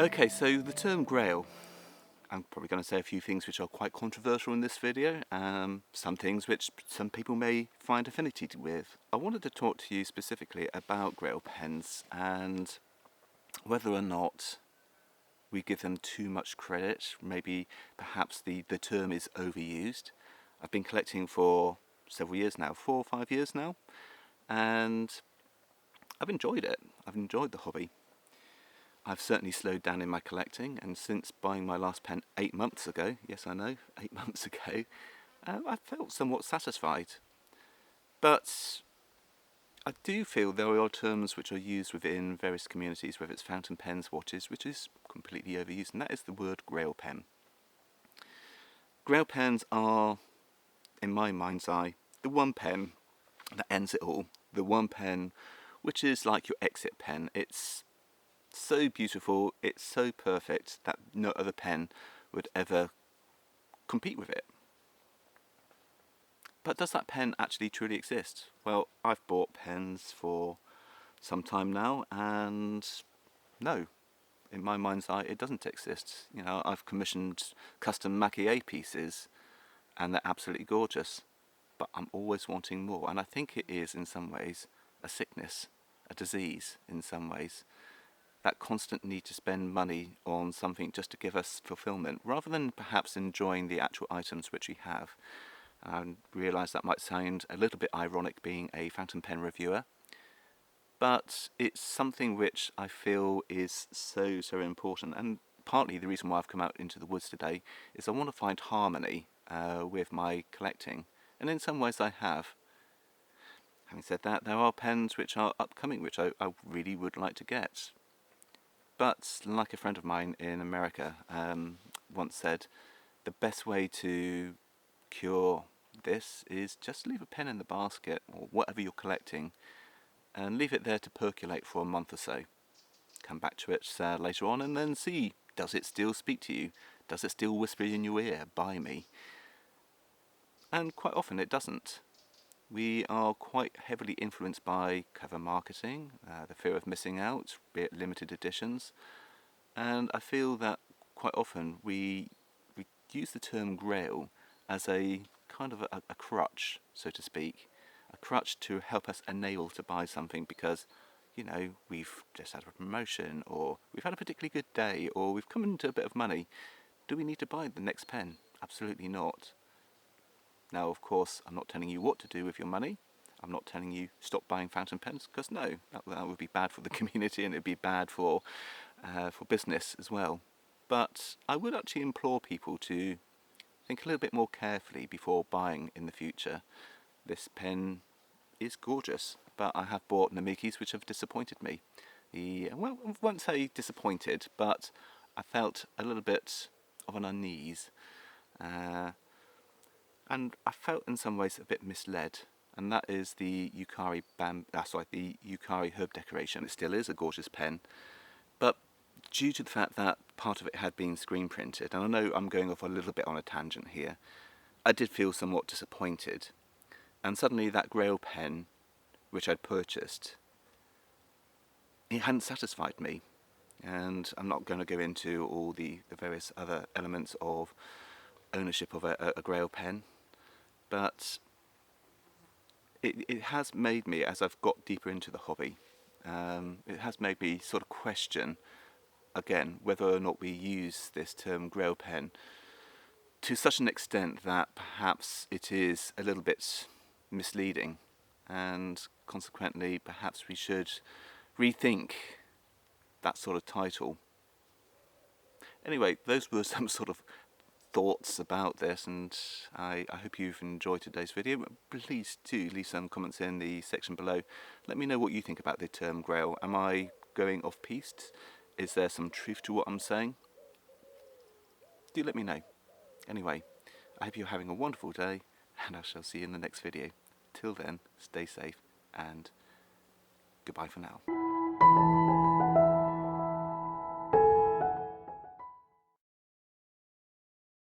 Okay, so the term Grail, I'm probably going to say a few things which are quite controversial in this video, some things which some people may find affinity with. I wanted to talk to you specifically about Grail pens and whether or not we give them too much credit. Maybe perhaps the term is overused. I've been collecting for several years now, 4 or 5 years now, and I've enjoyed it. I've enjoyed the hobby. I've certainly slowed down in my collecting, and since buying my last pen 8 months ago, yes I know, 8 months ago, I felt somewhat satisfied. But I do feel there are terms which are used within various communities, whether it's fountain pens, watches, which is completely overused, and that is the word Grail pen. Grail pens are, in my mind's eye, the one pen that ends it all. The one pen which is like your exit pen. It's so beautiful, it's so perfect that no other pen would ever compete with it. But does that pen actually truly exist? Well, I've bought pens for some time now, and no, in my mind's eye it doesn't exist. You know, I've commissioned custom Nakaya pieces and they're absolutely gorgeous, but I'm always wanting more, and I think it is in some ways a sickness, a disease in some ways. That constant need to spend money on something just to give us fulfillment, rather than perhaps enjoying the actual items which we have. I realise that might sound a little bit ironic being a fountain pen reviewer, but it's something which I feel is so important, and partly the reason why I've come out into the woods today is I want to find harmony with my collecting, and in some ways I have. Having said that, there are pens which are upcoming which I really would like to get. But like a friend of mine in America once said, the best way to cure this is just leave a pen in the basket or whatever you're collecting and leave it there to percolate for a month or so. Come back to it later on and then see, does it still speak to you? Does it still whisper in your ear, buy me? And quite often it doesn't. We are quite heavily influenced by cover marketing, the fear of missing out, be it limited editions, and I feel that quite often we use the term Grail as a kind of a crutch, so to speak, a crutch to help us enable to buy something because, you know, we've just had a promotion, or we've had a particularly good day, or we've come into a bit of money. Do we need to buy the next pen? Absolutely not. Now, of course, I'm not telling you what to do with your money. I'm not telling you stop buying fountain pens, because no, that would be bad for the community and it would be bad for business as well. But I would actually implore people to think a little bit more carefully before buying in the future. This pen is gorgeous, but I have bought Namikis which have disappointed me. Well, I won't say disappointed, but I felt a little bit of an unease. And I felt in some ways a bit misled, and that is the Yukari the Yukari herb decoration. It still is a gorgeous pen, but due to the fact that part of it had been screen printed, and I know I'm going off a little bit on a tangent here, I did feel somewhat disappointed. And suddenly that Grail pen, which I'd purchased, it hadn't satisfied me. And I'm not going to go into all the various other elements of ownership of a Grail pen, but it has made me, as I've got deeper into the hobby, it has made me sort of question again whether or not we use this term Grail pen to such an extent that perhaps it is a little bit misleading, and consequently perhaps we should rethink that sort of title. Anyway, those were some sort of thoughts about this, and I hope you've enjoyed today's video. Please do leave some comments in the section below. Let me know what you think about the term Grail. Am I going off piste? Is there some truth to what I'm saying? Do let me know. Anyway, I hope you're having a wonderful day, and I shall see you in the next video. Till then, stay safe and goodbye for now.